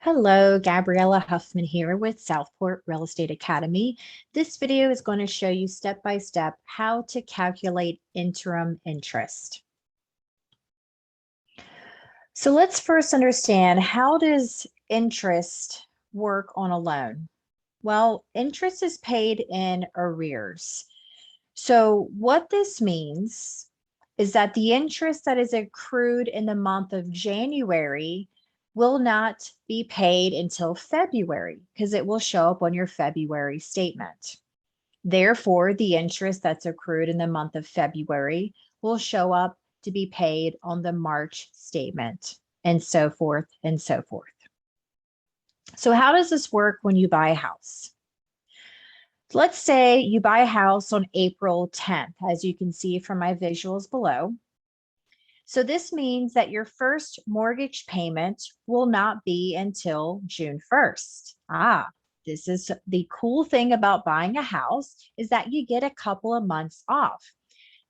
Hello, Gabriella Huffman here with Southport Real Estate Academy. This video is going to show you step by step how to calculate interim interest. So let's first understand, how does interest work on a loan? Well, interest is paid in arrears. So what this means is that the interest that is accrued in the month of January will not be paid until February because it will show up on your February statement. Therefore, the interest that's accrued in the month of February will show up to be paid on the March statement, and so forth and so forth. So how does this work when you buy a house? Let's say you buy a house on April 10th, as you can see from my visuals below. So this means that your first mortgage payment will not be until June 1st. This is the cool thing about buying a house, is that you get a couple of months off.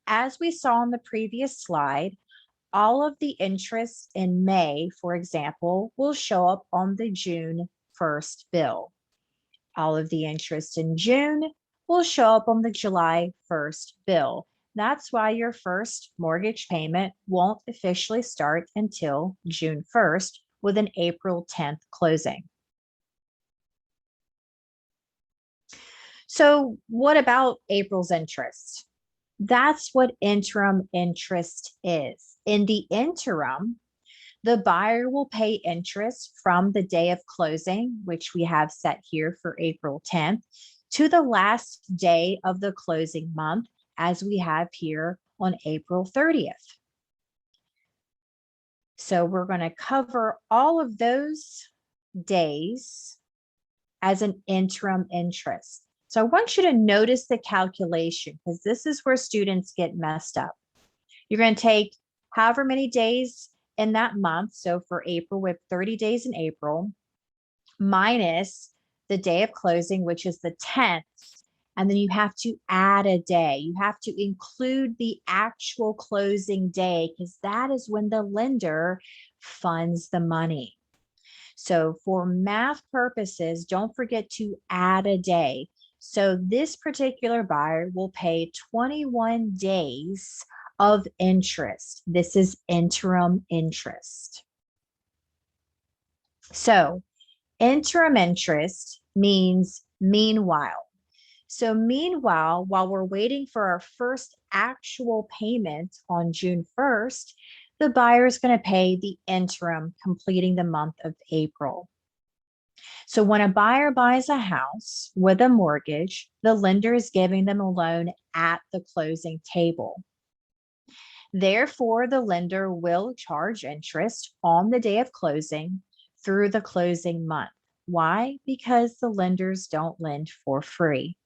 As we saw on the previous slide, all of the interest in May, for example, will show up on the June 1st bill. All of the interest in June will show up on the July 1st bill. That's why your first mortgage payment won't officially start until June 1st with an April 10th closing. So what about April's interest? That's what interim interest is. In the interim, the buyer will pay interest from the day of closing, which we have set here for April 10th, to the last day of the closing month, as we have here on April 30th. So we're going to cover all of those days as an interim interest. So I want you to notice the calculation, because this is where students get messed up. You're going to take however many days in that month. So for April, we have 30 days in April, minus the day of closing, which is the 10th. And then you have to add a day. You have to include the actual closing day, because that is when the lender funds the money. So for math purposes, don't forget to add a day. So this particular buyer will pay 21 days of interest. This is interim interest. So interim interest means meanwhile. So meanwhile, while we're waiting for our first actual payment on June 1st, the buyer is going to pay the interim, completing the month of April. So when a buyer buys a house with a mortgage, the lender is giving them a loan at the closing table. Therefore, the lender will charge interest on the day of closing through the closing month. Why? Because the lenders don't lend for free.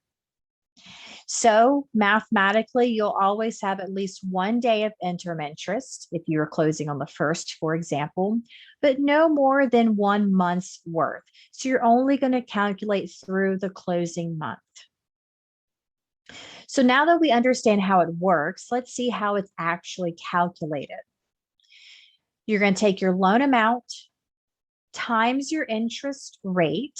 So mathematically, you'll always have at least one day of interim interest if you're closing on the 1st, for example, but no more than 1 month's worth. So you're only going to calculate through the closing month. So now that we understand how it works, let's see how it's actually calculated. You're going to take your loan amount times your interest rate,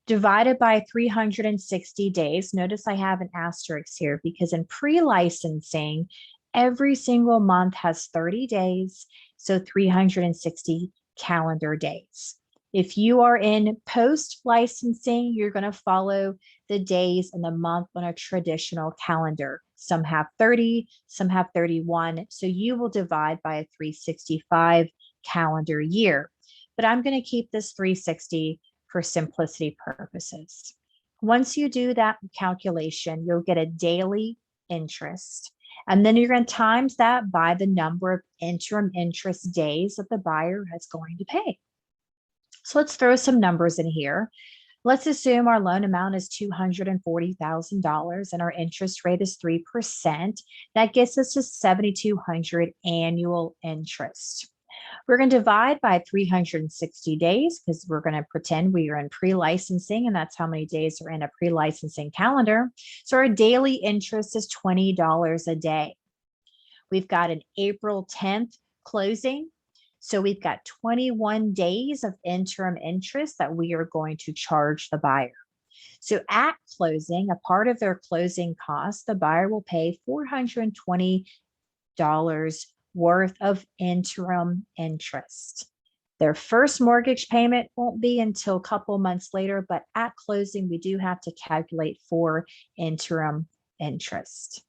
divided by 360 days. Notice I have an asterisk here because in pre-licensing, every single month has 30 days, so 360 calendar days. If you are in post-licensing, you're going to follow the days in the month on a traditional calendar. Some have 30, some have 31, so you will divide by a 365 calendar year. But I'm going to keep this 360 for simplicity purposes. Once you do that calculation, you'll get a daily interest. And then you're going to times that by the number of interim interest days that the buyer is going to pay. So let's throw some numbers in here. Let's assume our loan amount is $240,000 and our interest rate is 3%. That gets us to $7,200 annual interest. We're going to divide by 360 days because we're going to pretend we are in pre-licensing, and that's how many days are in a pre-licensing calendar. So our daily interest is $20 a day. We've got an April 10th closing. So we've got 21 days of interim interest that we are going to charge the buyer. So at closing, a part of their closing costs, the buyer will pay $420 worth of interim interest. Their first mortgage payment won't be until a couple months later, but at closing, we do have to calculate for interim interest.